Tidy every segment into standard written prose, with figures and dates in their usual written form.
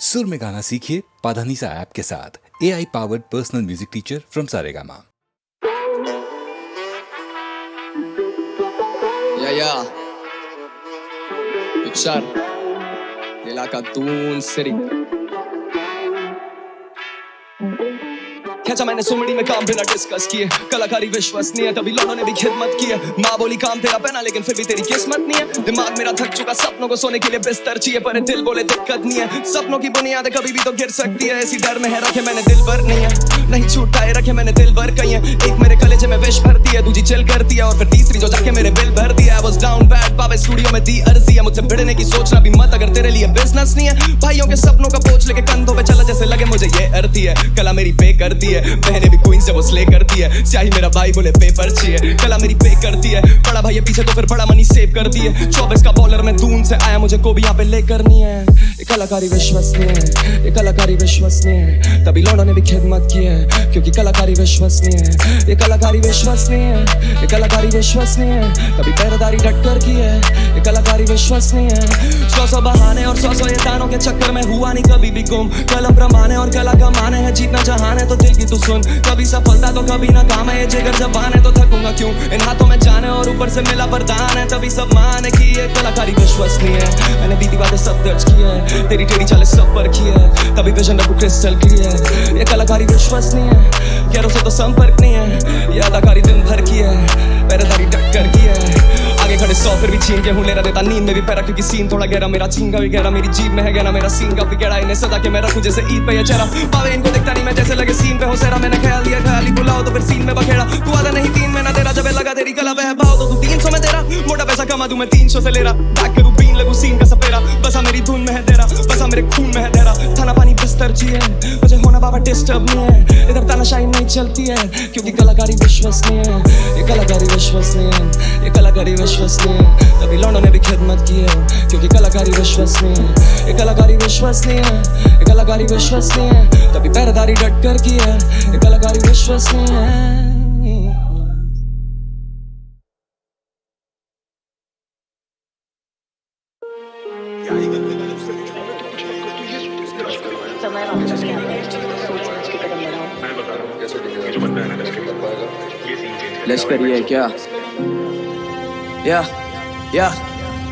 सुर में गाना सीखिए पाधानीसा ऐप के साथ। AI powered personal music teacher from Saregama. या पिक्चर इलाका दून सिरी खेचा मैंने सुमड़ी में काम बिना डिस्कस किए, कलाकारी विश्वसनीय तभी लोगों ने भी खिदमत की है। माँ बोली काम तेरा पहना लेकिन फिर भी तेरी किस्मत नहीं है। दिमाग मेरा थक चुका, सपनों को सोने के लिए बिस्तर चाहिए, पर दिल बोले दिक्कत नहीं है। सपनों की बुनियाद कभी भी तो गिर सकती है, इसी डर में है रखे मैंने दिल भर नहीं है। नहीं छूटाए रखे मैंने दिल भर कही है। एक मेरे कलेजे में विश भरती है, दूसरी चिल करती है, और फिर तीसरी जो जाके मेरे बिल भर दिया। I was down bad, पावे स्टूडियो में दी अर्जी है, मुझसे भिड़ने की सोचना भी मत अगर तेरे लिए बिजनेस नहीं है। भाइयों के सपनों का बोझ लेके कंधों पे चला जैसे लगे मुझे ये अर्थी है। कला मेरी पे करती है, बहने भी क्वीन से वो स्ले करती है। स्याही मेरा भाई बोले पेपर चाहिए, कला मेरी पे करती है। बड़ा भाई पीछे तो फिर बड़ा मनी सेव करती है। 24 का बॉलर में दून से आया, मुझे को भी यहाँ पे ले करनी है। ये कलाकारी विश्वसनीय है, ये कलाकारी विश्वसनीय है, तभी लोगों ने भी खिदमत की है, क्योंकि कलाकारी विश्वसनीय है। ये कलाकारी विश्वसनीय है, ये कलाकारी विश्वसनीय है, तभी पैरदारी डट कर की है। ये कलाकारी विश्वसनीय है। 100 बहाने और 100 ये तानों के चक्कर में हुआ नहीं कभी भी गुम। कलम प्रमाणे और कला कमाने हैं, जीतना जहान है तो दिल की तू सुन। कभी सफलता तो कभी ना काम है, ये जिगर जबान है तो थकूंगा क्यों। इन हाथों में जाने और ऊपर से मिला वरदान है, तभी सब माने की ये कलाकारी विश्वसनीय है। मैंने बीती बातें सब दर्ज की है, तेरी टेढ़ी चालें सब पर की है, तभी विजन रखूं क्रिस्टल क्लियर। ये कलाकारी विश्वसनीय है, गैरों से तो संपर्क नहीं है, ये अदाकारी दिन भर की है, पैरदारी टक्कर की है। आगे खड़े 100 फिर भी छीन के हूँ लेरा देता नींद में भी पैरा, क्योंकि सीन थोड़ा गहरा, मेरा छीन का भी गहरा, मेरी जीभ में है गहरा, मेरा सीन का भी गहरा। इन्हें सजा के मैं रखूं जैसे ईद पे ये चेहरा, पावे इनको दिखता नहीं मैं जैसे लगे सीन पे हो सेरा। मैंने ख्याल दिया ख्याली बुलाओ तो फिर सीन में बखेड़ा, तू आधा नहीं 3 महीना तेरा, जब लगा तेरी कला वह भाव तो तू 300 में तेरा। मोटा पैसा कमा दूं मैं 300 से ले रहा, बैक करूं बीन लगूं सीन का सपेरा। बसा मेरी धुन में है तेरा, बसा मेरे खून में है तेरा, खाना पानी बिस्तर चाहिए, मुझे होना बाबा डिस्टर्ब नहीं है। इधर तानाशाही नहीं चलती है, क्योंकि कलाकारी विश्वसनीय है। ये कलाकारी विश्वसनीय है, ये कलाकारी विश्वसनीय है, तभी लौंडों ने भी खिदमत की है, क्योंकि कलाकारी विश्वसनीय है। ये कलाकारी विश्वसनीय है, ये कलाकारी विश्वसनीय है, तभी पैरदारी डट कर की है। ये कलाकारी विश्वसनीय है। लश्करी है क्या? या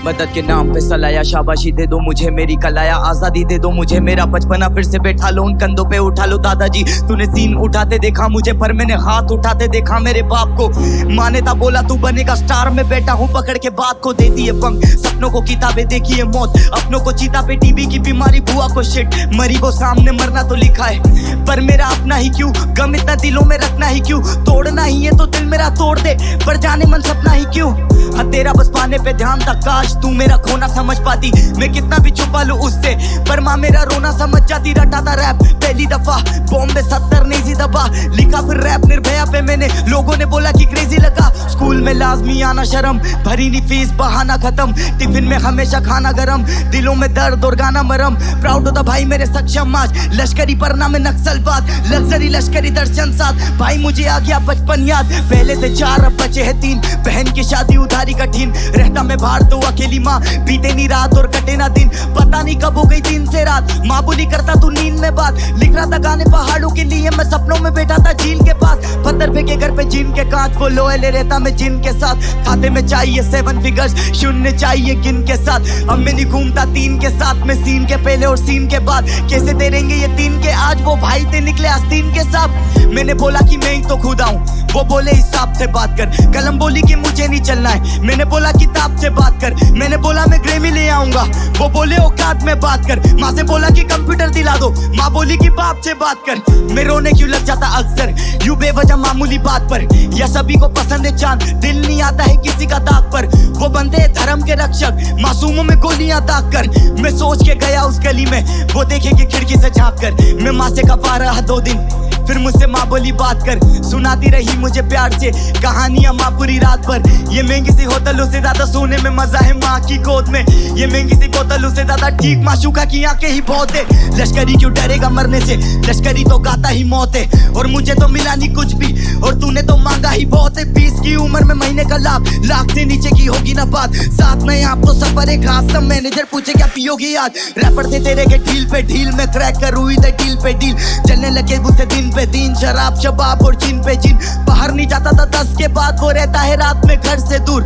मदद के नाम पे सलाया, शाबाशी दे दो मुझे मेरी कलाया, आजादी दे दो मुझे मेरा बचपना, फिर से बैठा लो उन कंधों पे उठा लो दादाजी। तूने सीन उठाते देखा मुझे, पर मैंने हाथ उठाते देखा मेरे बाप को। माने था बोला तू बनेगा स्टार, में बैठा हूँ पकड़ के बात को, देती है पंख सपनों को, किताबें देखी है मौत, अपनों को चीता पे, टीबी की बीमारी, बुआ को शिट, मरी वो सामने मरना तो लिखा है, पर मेरा अपना ही क्यों, गम इतना दिलों में रखना ही क्यों, तोड़ना ही है तो दिल मेरा तोड़ दे, पर जाने मन सपना ही क्यों। हाँ तेरा बस पाने पे ध्यान था, काश तू मेरा खोना समझ पाती, मैं कितना भी छुपा लूं उससे, पर माँ मेरा रोना समझ जाती। रटा था रैप पहली दफा, बॉम्बे 70 नहीं सी दबा, लिखा फिर रैप निर्भया पे मैंने, लोगों ने बोला कि क्रेजी लगा। स्कूल में लाजमी आना शर्म, भरी नहीं फीस बहाना खत्म, टिफिन में हमेशा खाना गरम, दिलों में दर्द और गाना मरम। प्राउड होता भाई मेरे सक्षम आज, लश्करी परना में नक्सल बात, लग्जरी लश्करी दर्शन साथ, भाई मुझे आ गया बचपन याद। पहले थे 4 अब बचे हैं 3, बहन की शादी उधारी कठिन, रहता मैं बाहर तो अकेली माँ, बीते नहीं रात और कटे ना दिन, पता नहीं कब हो गई दिन से रात। माँ बोली करता तू नींद में बात, लिख रहा था गाने पहाड़ों के लिए, मैं सपनों में बैठा था झील के पास, पत्थर फेंके घर पे जिन के कांच, वो लोहे ले रहता मैं जिन के साथ, खाते में चाहिए 7 फिगर्स, शून्य चाहिए गिन के साथ। अब मैं नहीं घूमता 3 के साथ में, सीन के पहले और सीन के बाद, कैसे तेरेंगे ये 3 के आज, वो भाई थे निकले आस्तीन के साथ। मैंने बोला कि मैं ही तो खुदा हूँ, वो बोले हिसाब से बात कर, कलम बोली कि मुझे नहीं चलना है, मैंने बोला किताब से बात कर, मैंने बोला मैं ग्रेमी ले आऊंगा, वो बोले औकात में बात कर, माँ से बोला कि कंप्यूटर दिला दो, माँ बोली कि बाप से बात कर। मैं रोने क्यों लग जाता अक्सर यूं बेवजह मामूली बात पर, या सभी को पसंद है चांद, दिल नहीं आता है किसी का दाग पर, वो बंदे हैं धर्म के रक्षक, मासूमों में गोलियां दाग कर। मैं सोच के गया उस गली में, वो देखेंगे खिड़की से झांक कर, मैं माँ से कपा रहा 2 दिन, फिर मुझसे माँ बोली बात कर, सुनाती रही मुझे प्यार से कहानियां माँ पूरी रात भर। ये महंगी सी होटलों से ज्यादा सोने में मजा है माँ की गोद में। ये महंगी सी बोतलों से ज्यादा ठीक माशूका की आंखें ही बहुत है। लश्करी क्यों डरेगा मरने से, लश्करी तो गाता ही मौत है। और मुझे तो मिला नहीं कुछ भी, और तूने तो मांगा ही बहुत है। 20 की उम्र में महीने का लाख से नीचे की होगी ना बात। साथ में आप तो सफर एक घास, सब मैनेजर पूछे क्या पियोगी आज। रैपर थे तेरे के ढील पे ढील में क्रैक कर हुई थे डील पे डील। चलने लगे मुझसे दिन पे दिन, शराब शबाब और जिन पे जिन। बाहर नहीं जाता था 10 के बाद, वो रहता है रात में घर से दूर।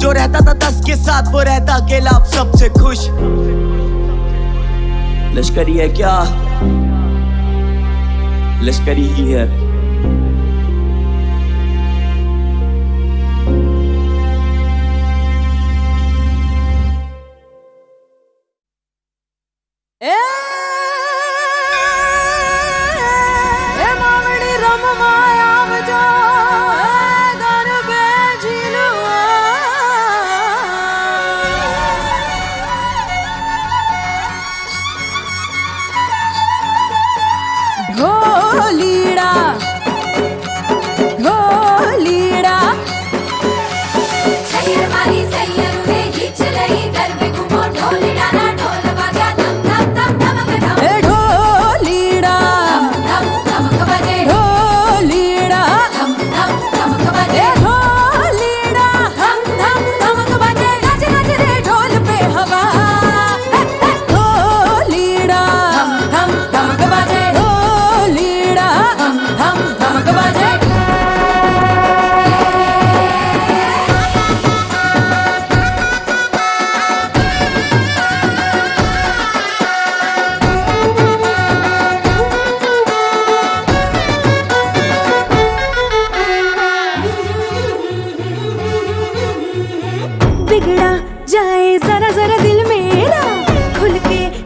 जो रहता था 10 के साथ, वो रहता अकेला अब सबसे खुश। लश्करी है क्या, लश्करी ही है।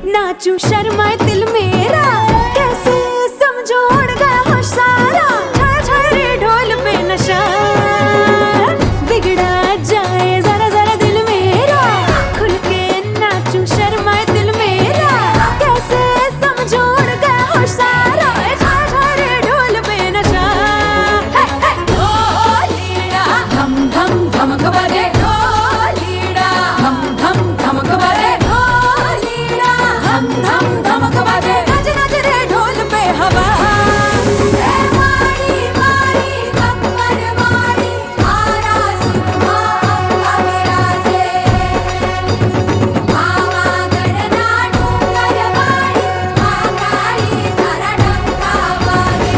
नाचूं शर्माए दिल मेरा, कैसे समझो उड़ गया होश सारा। छाया छाया रे ढोल पे नशा, बिगड़ा जाए जरा जरा दिल मेरा। खुल के नाचूं शर्माए दिल मेरा, कैसे समझो उड़ गया होश सारा। छाया छाया रे ढोल पे नशा, ढोलीड़ा धम धम धमक बजे। ढोलीड़ा धम धम धमक बजे। धम धमक बाजे, नच नच रे ढोल पे हवा। मारी मारी कमर मारी, आरा सुरमा अम्बा विराजे। मामा गणना डूंगर मारी, माकारी धरा डंका बाजे।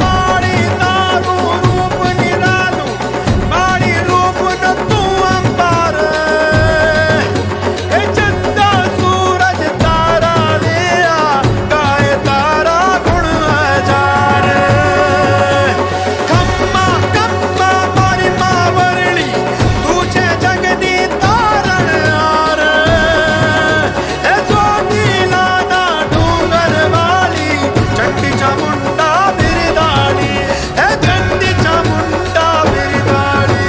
मारी तारू रूप निरालू, मारी रूप न तू अंबार। चंदा सूरज तारा लिया, गाए तारा गुण हजार। खम्मा कम्मा मारी मावरणी, तुझे जगदी तारण हार। ज्योति लाना डूंगर वाली, चंडी चामुंडा बिरदाणी। चंडी चामुंडा बिरदाणी।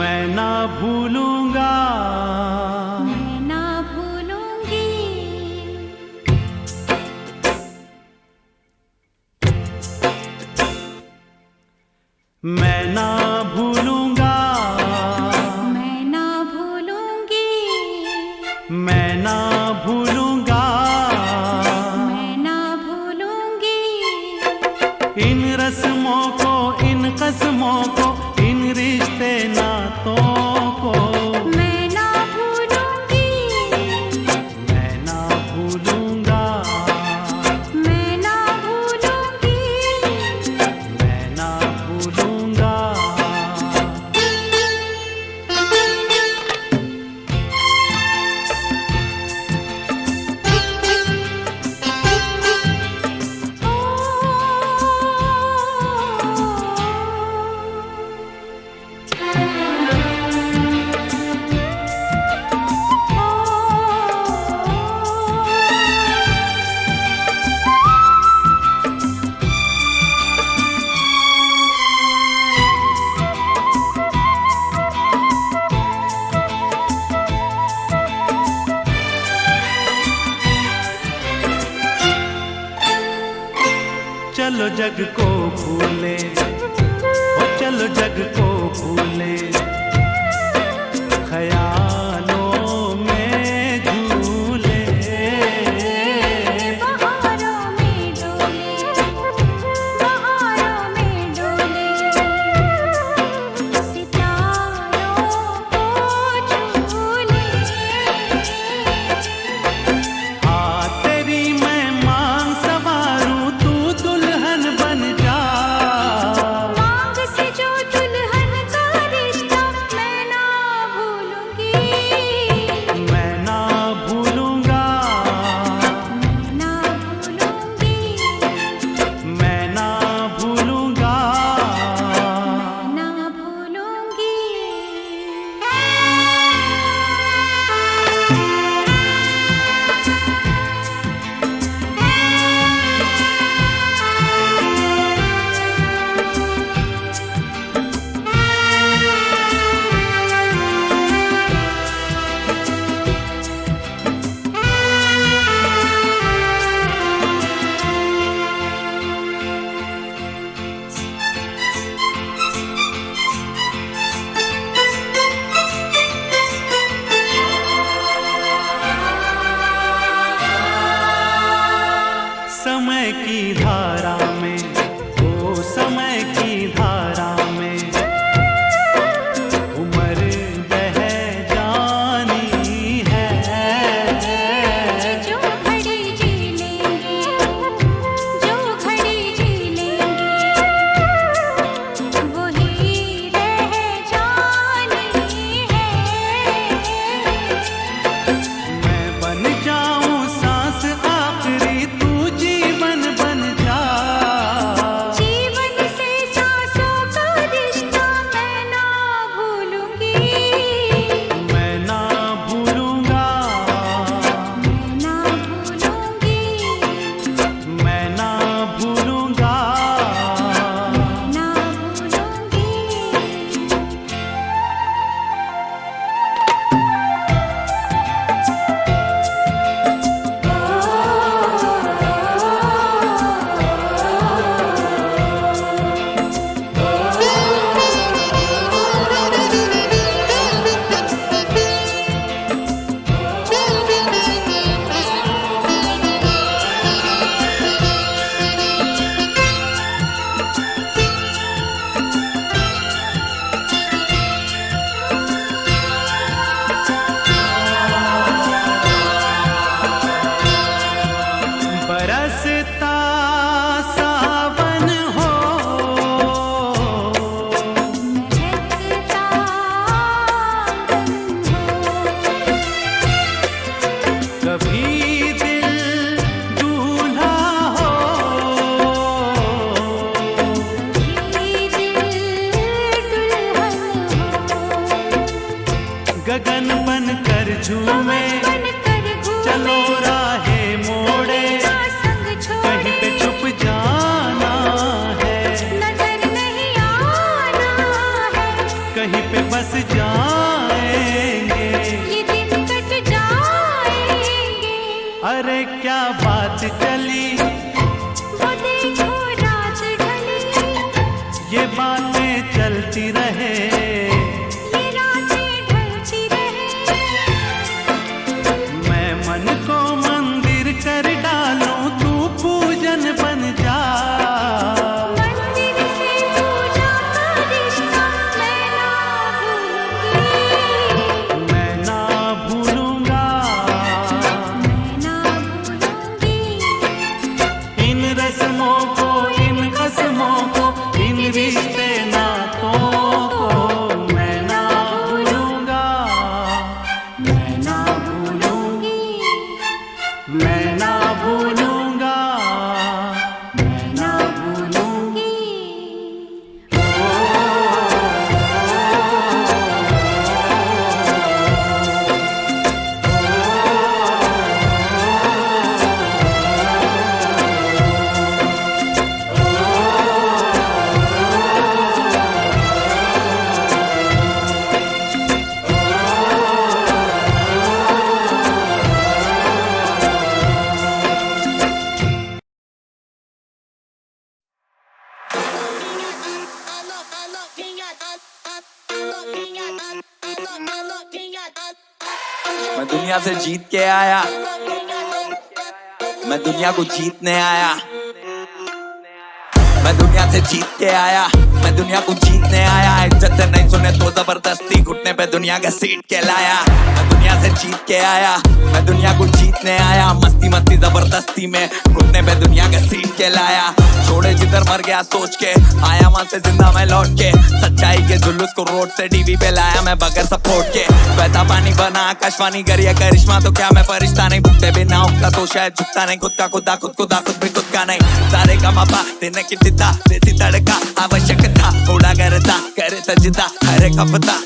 मैं ना भूलूंगा, मैं ना भूलूंगी, मैं ना भूलूंगा, मैं ना भूलूंगी, मैं ना भूलूंगा। मैं ना भूलूंगी। इन रस्मों को, इन कस्मों को, इन रिश्ते नातों को। मैं ना भूलूंगी, मैं ना भूलूंगा, मैं ना भूलूंगी। मैं ना भूलूंगा। चलो जग को भूले, ओ चलो जग को भूले, ख्यालों में झूले। बहारों में डोले, बहारों में डोले, सितारों को झूले। आ तेरी मैं मांग सवारूं, तू दुल्हन बन जा। मांग से जो दुल्हन का रिश्ता मैं ना भूलूंगी, मैं ना भूलूंगा, ना भूलूंगी, मैं ना भूलूंगा। ना भूलूंगी। समय की धारा में, ओ समय की धारा में, उम्र बह जानी है। जो घड़ी जी लेंगे, जो घड़ी जी लेंगे, वही रह जानी है। मैं बन जाऊं सांस आखिरी, तू जीवन बन जा। जीवन से सांसों का रिश्ता मैं ना भूलूंगी, मैं ना भूलूंगा, मैं ना भूलूंगी, मैं ना भूलूंगा। ना भूलूंगी। बरसता सावन हो, महकता आंगन हो, कभी दिल दूल्हा हो, ये दिल दुल्हन हो। गगन बन कर झूमे, बन कर घूमे, चलो राहे मोड़े, ना संग छोड़े, कहीं पे छुप जाना है, नजर नहीं आना है। कहीं पे बस जाएंगे। ये दिन कट जाएंगे, अरे क्या बात चली, वो देखो रात ढली, ये बातें चलती रहे। ये रातें ढलती रहे। मैं दुनिया से जीत के आया, मैं दुनिया को जीतने आया। मैं दुनिया से जीत के आया, मैं दुनिया को जीतने आया। इज्जत से नहीं सुने तो जबरदस्ती घुटने पे दुनिया का सीट के लाया। मैं दुनिया से जीत के आया, मैं दुनिया को जीतने आया। मस्ती मस्ती जबरदस्ती में घुटने पे दुनिया का सीट के लाया। छोड़े जिधर मर गया सोच के, आया वहां से जिंदा मैं लौट के। सच्चाई के जुलूस को रोड से टीवी पे लाया मैं बगैर सपोर्ट के। बहता पानी बना आकाशवाणी करिए करिश्मा तो क्या मैं फरिश्ता नहीं। भुगते बिना उठता तो शायद झुकता नहीं। खुद का खुदा खुद खुदा खुद भी खुद का नहीं। सारे का मापा देने की चिता देसी तड़का आवश्यक था। थोड़ा करता करे सजता हर एक हफ्ता।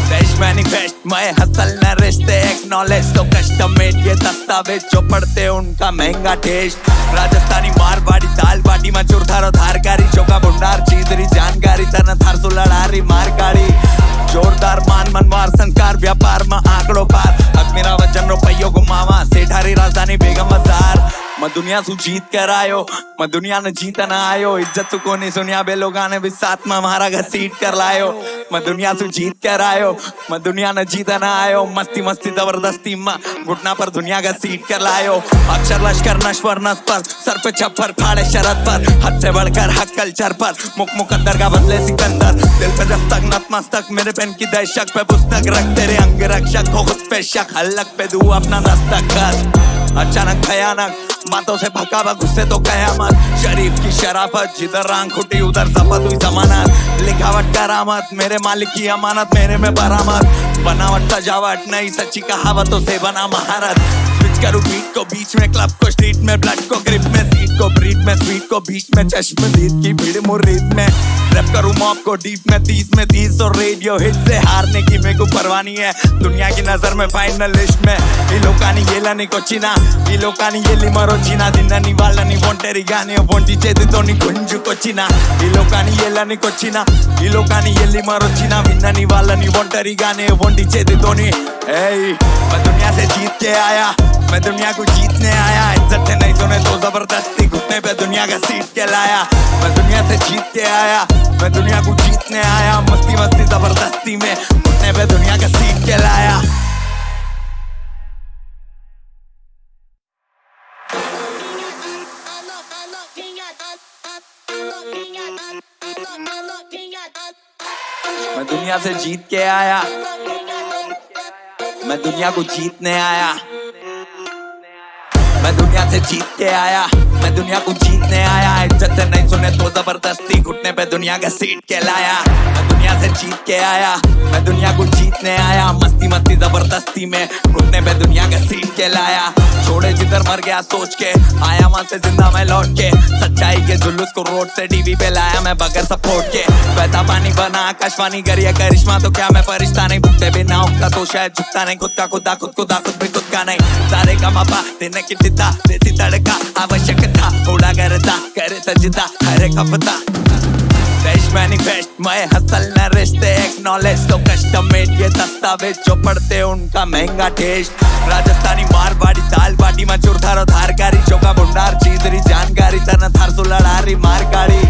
फ्रेश मैनिफेस्ट मैं हसल न रिश्ते एक्नॉलेज तो कस्टम मेड ये दस्तावेज जो पढ़ते उनका महंगा टेस्ट। राजस्थानी मारवाड़ी दाल बाटी में चुरथारो धारकारी चौका भंडार चीदरी जानकारी तन थार सुलड़ारी मारकाड़ी। जोरदार मान मनवार संस्कार व्यापार में आंकड़ों पार। अब मेरा वचन रुपयों घुमावा सेठारी राजधानी बेगम बाजार। मैं दुनिया सु जीत कर आयो, मैं दुनिया ने जीता ना आयो। इज्जत सु को नहीं सुनिया बे लोगा ने भी साथ में हमारा घसीट कर लायो। मैं दुनिया सु जीत कर आयो, मैं दुनिया ने जीता ना आयो। मस्ती मस्ती जबरदस्ती में घुटना पर दुनिया का सीट कर लायो। अक्षर लश्कर नश्वर नस पर सर पे छप्पर फाड़े शरद पर। हद से बढ़कर हक कल्चर पर मुख मुकद्दर का बदले सिकंदर। दिल पे जब तक नतमस्तक मेरे पेन की दहशत पे पुस्तक रख तेरे अंग रक्षक हो खुद पे शक। हल्लक पे दू अपना दस्तखत अचानक भयानक बातों से भकावा गुस्से तो कयामत। शरीफ की शराफत जिधर आंख उठी उधर शपथ हुई जमानत। लिखावट करामत मेरे मालिक की अमानत मेरे में बरामद। बनावट सजावट नहीं सच्ची कहावतों से बना महारत। स्विच करूं बीट को बीच में क्लब को स्ट्रीट में ब्लड को ग्रिप में सीट को ब्रीट में स्वीट को बीच में चश्मदीद की भीड़ मुरीद में। रैप करूं मॉप को डीप में 30 और रेडियो हिट से हारने की मेरे को परवाह नहीं है। दुनिया की नजर में फाइनल लिस्ट में ఈ లోకాని ఏలని కొచ్చినా ఈ లోకాని ఎల్లి మరొచ్చినా దిన్నని వాళ్ళని ఒంటరిగానే ఒంటి చేతితోని గుంజుకొచ్చినా ఈ లోకాని ఏలని కొచ్చినా ఈ లోకాని ఎల్లి మరొచ్చినా విన్నని వాళ్ళని ఒంటరిగానే ఒంటి చేతితోని। मैं दुनिया से जीत के आया, मैं दुनिया को जीतने आया। इज्जत से नहीं सुने तो जबरदस्ती घुटने पे दुनिया का सीट के लाया। मैं दुनिया से जीत के आया, मैं दुनिया को जीतने आया। मस्ती मस्ती जबरदस्ती में घुटने पे दुनिया का सीट के लाया। मैं दुनिया से जीत के आया, मैं दुनिया को जीतने आया। मैं दुनिया से जीत के आया, मैं दुनिया को जीतने आया। इज्जत से नहीं सुने तो जबरदस्ती घुटने पे दुनिया का सीट के लाया। मैं दुनिया से जीत के आया, मैं दुनिया को जीतने आया। मस्ती मस्ती जबरदस्ती में घुटने पे दुनिया का सीट के लाया। छोड़े जिधर मर गया सोच के, आया वहां से जिंदा मैं लौट के। सच्चाई के जुलूस को रोड से टीवी पे लाया मैं बगैर सपोर्ट के। बहता पानी बना आकाशवाणी करिए करिश्मा तो क्या मैं फरिश्ता नहीं। भुगते बिना उठता तो शायद झुकता नहीं। खुद का खुदा खुद खुदा खुद भी खुद का नहीं। सारे का मापा देने की चिता देसी तड़का आवश्यक था। थोड़ा करता करे सजता हर एक हफ्ता। फ्रेश मैनिफेस्ट मैं हसल न रिश्ते एक्नॉलेज तो कस्टम मेड ये दस्तावेज जो पढ़ते उनका महंगा टेस्ट। राजस्थानी मारवाड़ी दाल बाटी में चुरथारो धारकारी चौका भंडार चीदरी जानकारी तन थार सुलड़ारी मारकाड़ी।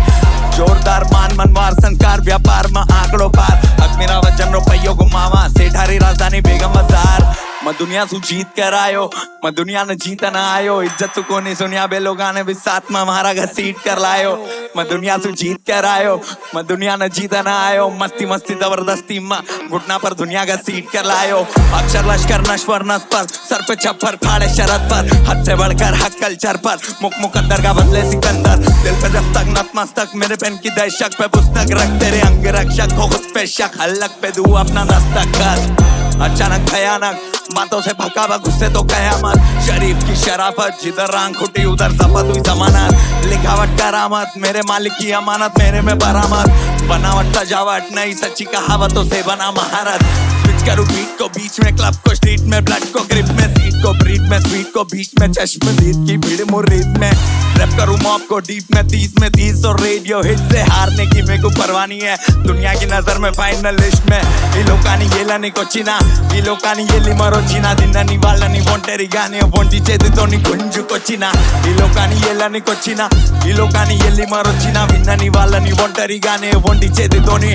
जोरदार मान मनवार संस्कार व्यापार में आंकड़ों पार। अब मेरा वचन रुपयों घुमावा सेठारी राजधानी बेगम बाजार। मैं दुनिया सु जीत कर आयो, मैं दुनिया ने जीता ना आयो। इज्जत सु को नहीं सुनिया बे लोगा ने भी साथ में हमारा घसीट कर लायो। मैं दुनिया सु जीत कर आयो, मैं दुनिया ने जीता ना आयो। मस्ती मस्ती जबरदस्ती में घुटना पर दुनिया का सीट कर लायो। अक्षर लश्कर नश्वर नस पर सर पे छप्पर फाड़े शरद पर। हद से बढ़कर हक कल्चर पर मुख मुकद्दर का बदले सिकंदर। दिल पे जब तक नतमस्तक मेरे पेन की दहशत पे पुस्तक रख तेरे अंग रक्षक हो खुद पे शक। हल्लक पे दू अपना दस्तखत अचानक भयानक बातों से भकावा गुस्से तो कयामत। शरीफ की शराफत जिधर आंख उठी उधर शपथ हुई जमानत। लिखावट करामत मेरे मालिक की अमानत मेरे में बरामद। बनावट सजावट नहीं सच्ची कहावतों से बना महारत। स्विच करूं बीट को बीच में क्लब को स्ट्रीट में ब्लड को ग्रिप में सीट को ब्रीट में स्वीट को बीच में चश्मदीद की भीड़ मुरीद में। रैप करूं मॉप को डीप में 30 और रेडियो हिट से हारने की मेरे को परवाह नहीं है। दुनिया की नजर में फाइनल लिस्ट में ఈ లోకాని ఏలని కొచ్చినా ఈ లోకాని ఎల్లి మరొచ్చినా దిన్నని వాళ్ళని ఒంటరిగానే ఒంటి చేతితోని గుంజుకొచ్చినా ఈ లోకాని ఏలని కొచ్చినా ఈ లోకాని ఎల్లి మరొచ్చినా విన్నని వాళ్ళని ఒంటరిగానే ఒంటి చేతితోని।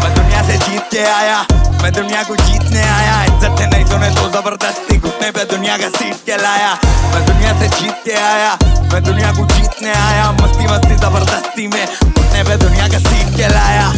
मैं दुनिया से जीत के आया, मैं दुनिया को जीतने आया। इज्जत जबरदस्ती घुटने पे दुनिया का सीट के लाया। मैं दुनिया से जीत के आया, मैं दुनिया को जीतने आया। मस्ती मस्ती जबरदस्ती में घुटने पे दुनिया का सीट के लाया।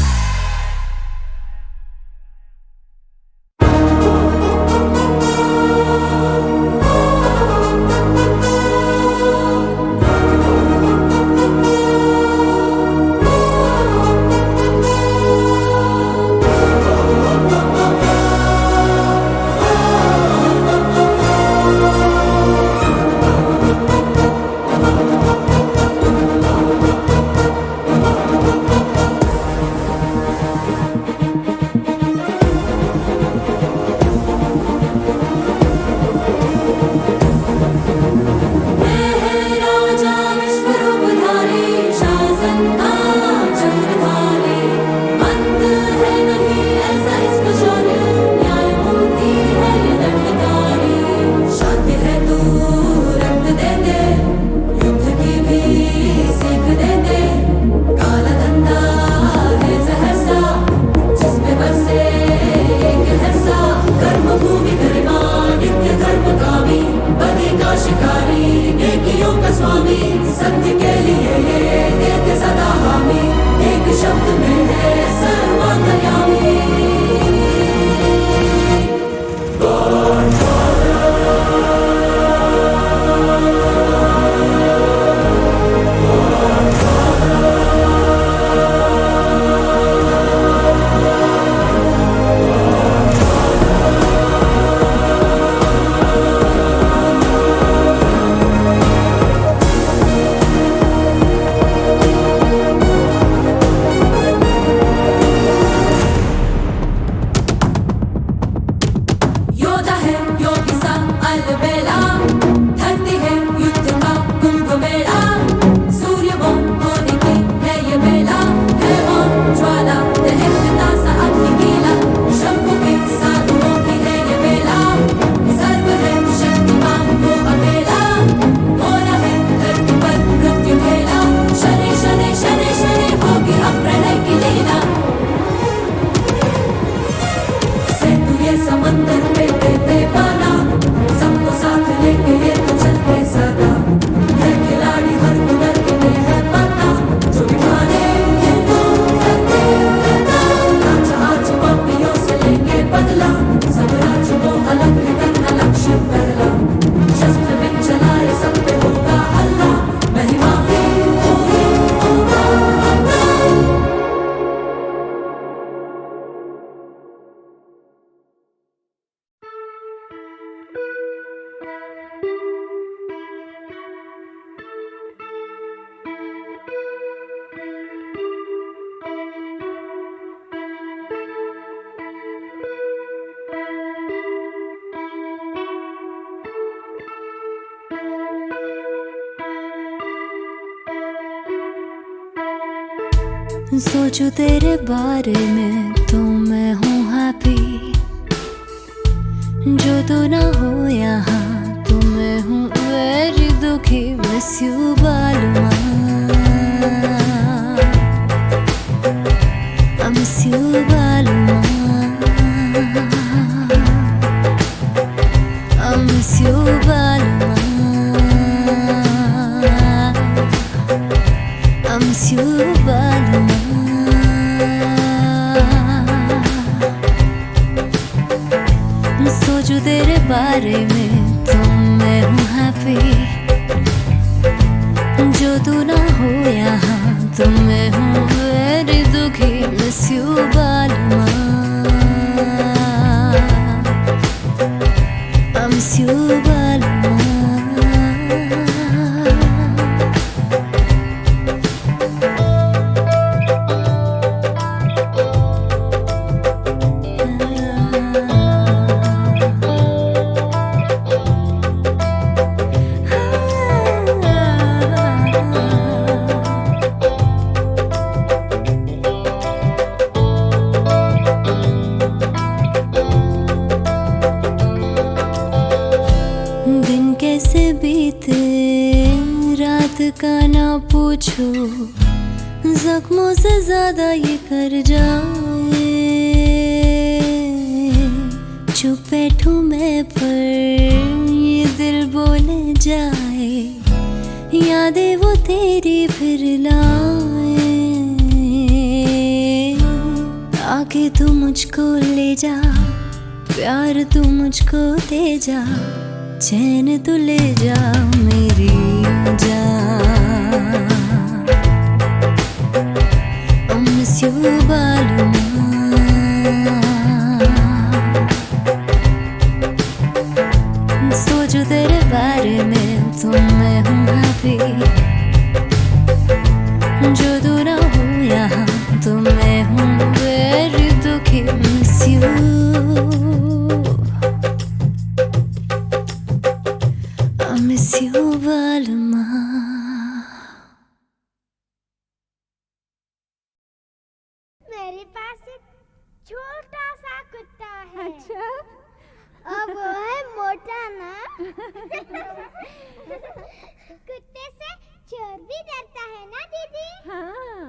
सोचूं तेरे बारे में तो मैं हूँ हैप्पी, जो तू ना हो यहाँ तो मैं हूँ वेरी दुखी। मिस यू बालुमा, I miss you बालुमा, I miss you बालुमा, I miss you बालुमा। सोचूं तेरे बारे में तो मैं हूँ हैप्पी, जो तू ना हो यहाँ तो मैं हूँ वेरी दुखी। मिस यू बालुमा, I miss you बालुमा। कैसे बीते रात का ना पूछो, जख्मों से ज्यादा ये कर जाए। चुप बैठूं मैं पर ये दिल बोले जाए, यादें वो तेरी फिर लाए। आके तू मुझको ले जा, प्यार तू मुझको दे जा, चैन तू ले जा मेरी जान। I miss you बालूमा, सोचो तेरे बारे में तो मैं हूँ हैप्पी, जो तू ना हो यहाँ तो मैं हूँ वेरी दुखी। Miss you, I miss you बालूमा। मेरे पास एक छोटा सा कुत्ता है। अच्छा? और वो है मोटा ना। कुत्ते से चोर भी डरता है ना दीदी? हाँ।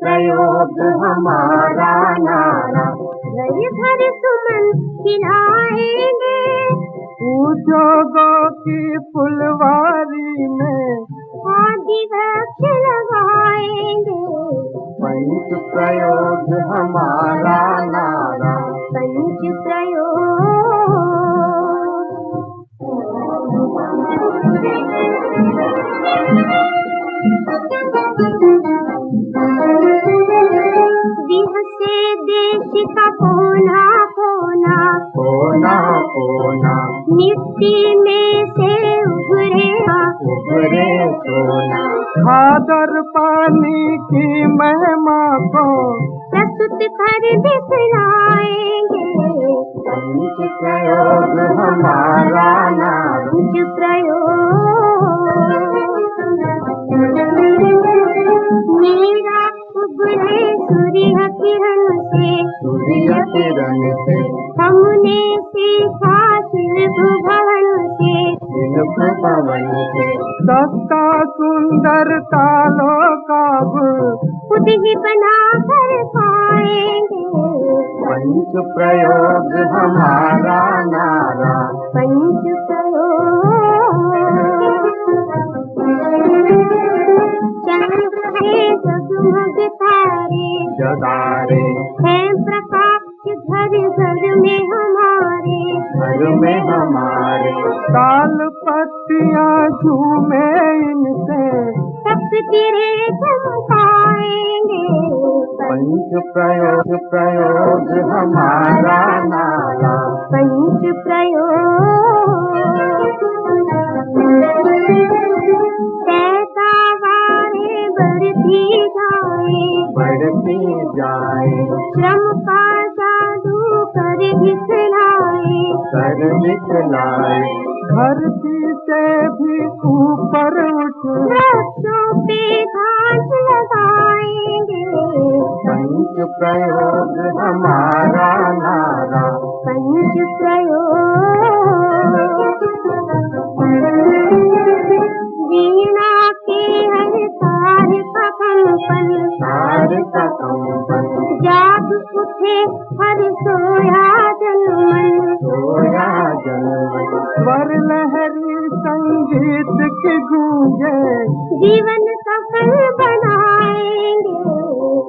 प्रयोग हमारा नारा रही भर सुमन खिलाएंगे, उद्योगों की फुलवारी में आदि वृक्ष लगाएंगे। पंच प्रयोग हमारा नारा, पंच प्रयोग। से देश का कोना कोना कोना कोना मिट्टी में से उभरे उभरे सोना, खादर पानी की महिमा को प्रस्तुत कर दिखलाएंगे। पंच प्रयोग हमारा नाम, पंच प्रयोग। मेरा उभरे सूर्य किरण से, सूर्य किरण से हमने सीखा शिल्प भवन से, शिल्प भवन से सस्ता सुंदर तालों का खुद ही बना कर पाएंगे। पंच प्रयोग हमारा नारा, पंच प्रयोग। जगमग तारे जगारे हैं प्रकाश घर घर में हमारे, घर में ताल पत्तियां झूमे इनसे, सप्त तिरे चमकाएंगे। पंच प्रयोग प्रयोग हमारा नारा, पंच प्रयोग पैदावारें बढ़ती जाए, श्रम का जादू कर दिखलाए, धरती से भी ऊपर उठ वृक्षों पे घास लगाएंगे। पंच प्रयोग हमारा नारा, पंच प्रयोग वीणा के हर तार का कंपन, जाग उठे हर सोया जनमन, स्वर लहरी संगीत की गूंजे, जीवन सफल बनाएंगे।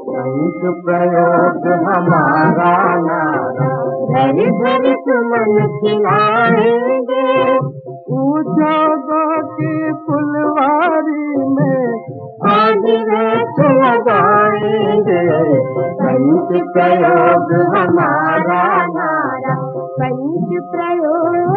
पंच प्रयोग हमारा नारा, घर घर सुमन खिलाएंगे। उद्योगों की फुलवारी में आदिवास लगाएंगे। पंच प्रयोग हमारा नारा, पंच प्रयोग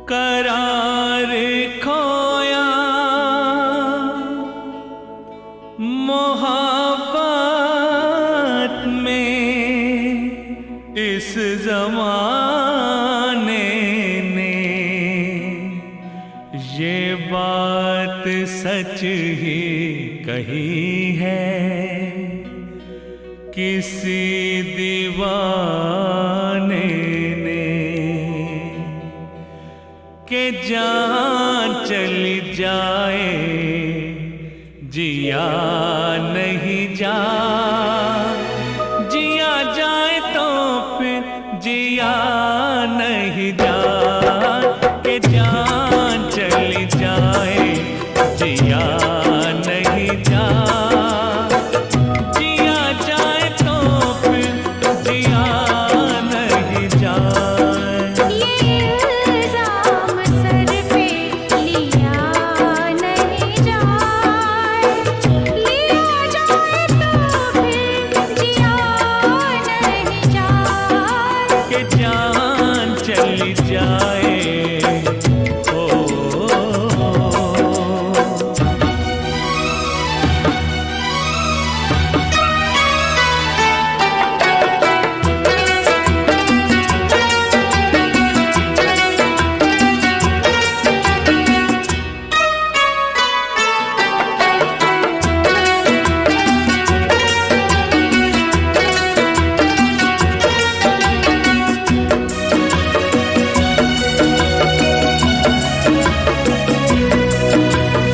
करार खोया मोहब्बत में इस जमाने ने, ये बात सच ही कही है। किसी दीवाने ने के जान चली जाए, जिया नहीं जा, जिया जाए तो फिर जिया नहीं जा, के जान चली जाए, जिया नहीं जा, जिया जाए तो फिर जिया नहीं जा। ये इल्जाम सर पे लिया नहीं जाए, लिया जाए तो फिर जिया नहीं जाए, के जान चली जाए। ओ,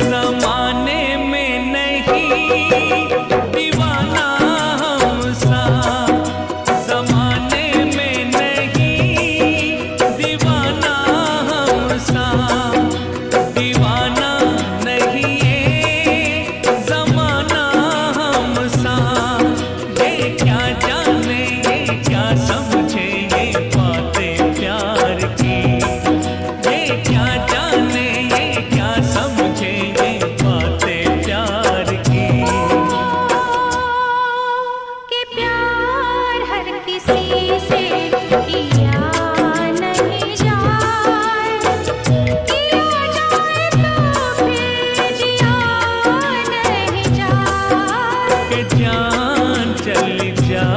ज़माने में नहीं दीवाना हम सा, ज़माने में नहीं दीवाना हम सा, दीवाना नहीं ये ज़माना हम सा। ये क्या जाने ये क्या समझे ये बातें प्यार की, ये क्या जाने ये क्या समझे ये बातें प्यार की। कि प्यार हर किसी से किया नहीं जाए, किया जाए तो फिर जिया नहीं जाए, के जान चली जा।